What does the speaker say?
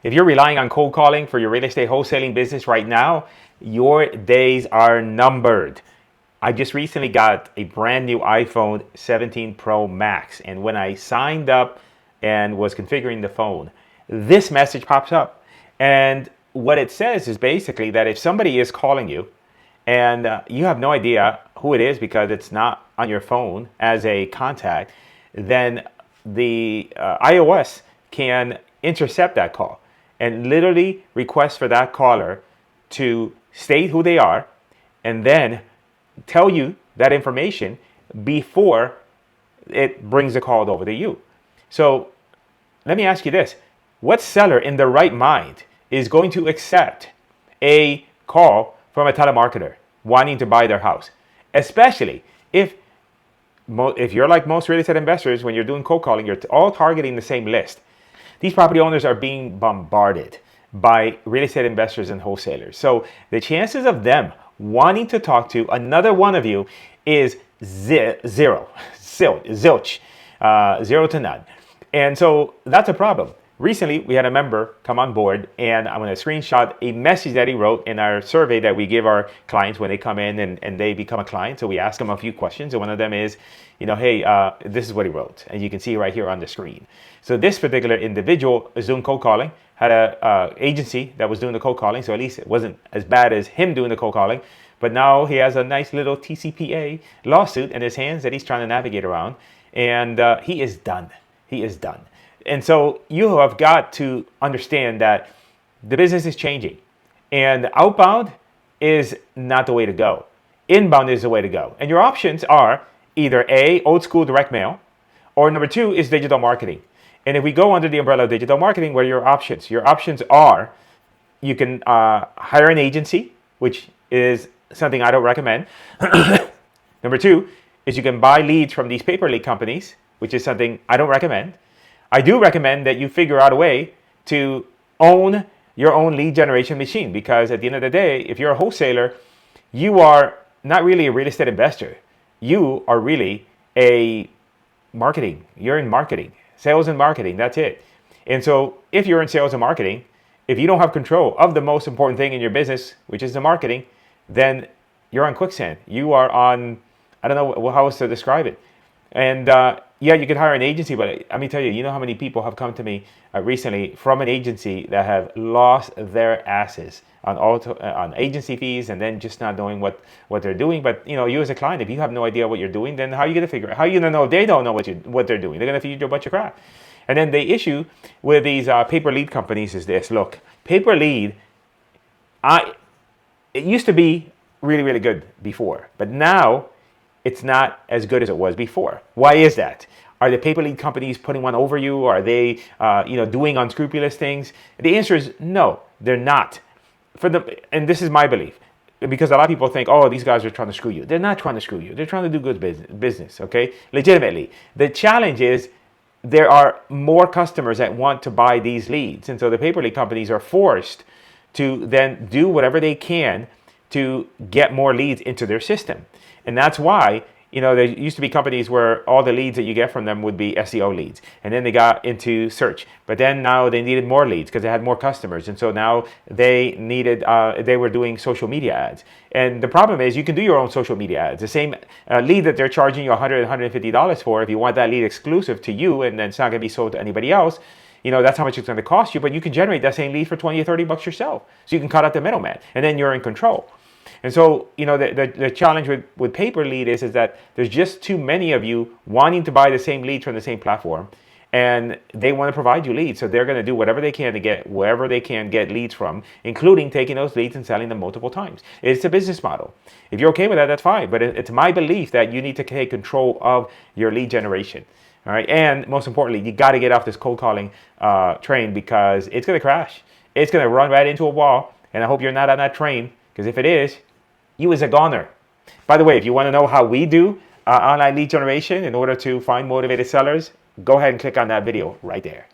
If you're relying on cold calling for your real estate wholesaling business right now, your days are numbered. I just recently got a brand new iPhone 17 Pro Max, and when I signed up and was configuring the phone, this message pops up. And what it says is basically that if somebody is calling you and you have no idea who it is because it's not on your phone as a contact, then the iOS can intercept that call and literally request for that caller to state who they are and then tell you that information before it brings the call over to you. So let me ask you this. What seller in their right mind is going to accept a call from a telemarketer wanting to buy their house? Especially if you're like most real estate investors, when you're doing cold calling, you're all targeting the same list. These property owners are being bombarded by real estate investors and wholesalers. So the chances of them wanting to talk to another one of you is zilch, zero to none. And so that's a problem. Recently, we had a member come on board, and I'm going to screenshot a message that he wrote in our survey that we give our clients when they come in and they become a client. So we ask them a few questions, and one of them is, hey, this is what he wrote, and you can see right here on the screen. So this particular individual is doing cold calling, had a agency that was doing the cold calling, so at least it wasn't as bad as him doing the cold calling. But now he has a nice little TCPA lawsuit in his hands that he's trying to navigate around, and he is done. He is done. And so you have got to understand that the business is changing, and outbound is not the way to go. Inbound is the way to go. And your options are either A, old school direct mail, or number two is digital marketing. And if we go under the umbrella of digital marketing, what are your options? Your options are you can hire an agency, which is something I don't recommend. Number two is you can buy leads from these paper lead companies, which is something I don't recommend. I do recommend that you figure out a way to own your own lead generation machine, because at the end of the day, if you're a wholesaler, you are not really a real estate investor. You are really a marketing. You're in marketing, sales and marketing. That's it. And so if you're in sales and marketing, if you don't have control of the most important thing in your business, which is the marketing, then you're on quicksand. You are on, I don't know how else to describe it. And yeah, you can hire an agency, but let me tell you, you know how many people have come to me recently from an agency that have lost their asses on agency fees and then just not knowing what they're doing. But you as a client, if you have no idea what you're doing, then how are you going to figure it? How are you going to know if they don't know what they're doing? They're going to feed you a bunch of crap. And then the issue with these paper lead companies is this. Look, paper lead, it used to be really, really good before, but now it's not as good as it was before. Why is that? Are the paper lead companies putting one over you? Are they, doing unscrupulous things? The answer is no, they're not. And this is my belief, because a lot of people think, oh, these guys are trying to screw you. They're not trying to screw you. They're trying to do good business, okay? Legitimately. The challenge is there are more customers that want to buy these leads. And so the paper lead companies are forced to then do whatever they can to get more leads into their system. And that's why, there used to be companies where all the leads that you get from them would be SEO leads. And then they got into search. But then now they needed more leads because they had more customers. And so now they were doing social media ads. And the problem is you can do your own social media ads. The same lead that they're charging you $100, $150 for, if you want that lead exclusive to you and then it's not going to be sold to anybody else, that's how much it's going to cost you. But you can generate that same lead for 20 or 30 bucks yourself. So you can cut out the middleman. And then you're in control. And so, the challenge with paper lead is that there's just too many of you wanting to buy the same leads from the same platform, and they want to provide you leads. So they're going to do whatever they can to get wherever they can get leads from, including taking those leads and selling them multiple times. It's a business model. If you're okay with that, that's fine. But it's my belief that you need to take control of your lead generation. All right. And most importantly, you got to get off this cold calling train, because it's going to crash. It's going to run right into a wall. And I hope you're not on that train, because if it is, you is a goner. By the way, if you want to know how we do online lead generation in order to find motivated sellers, go ahead and click on that video right there.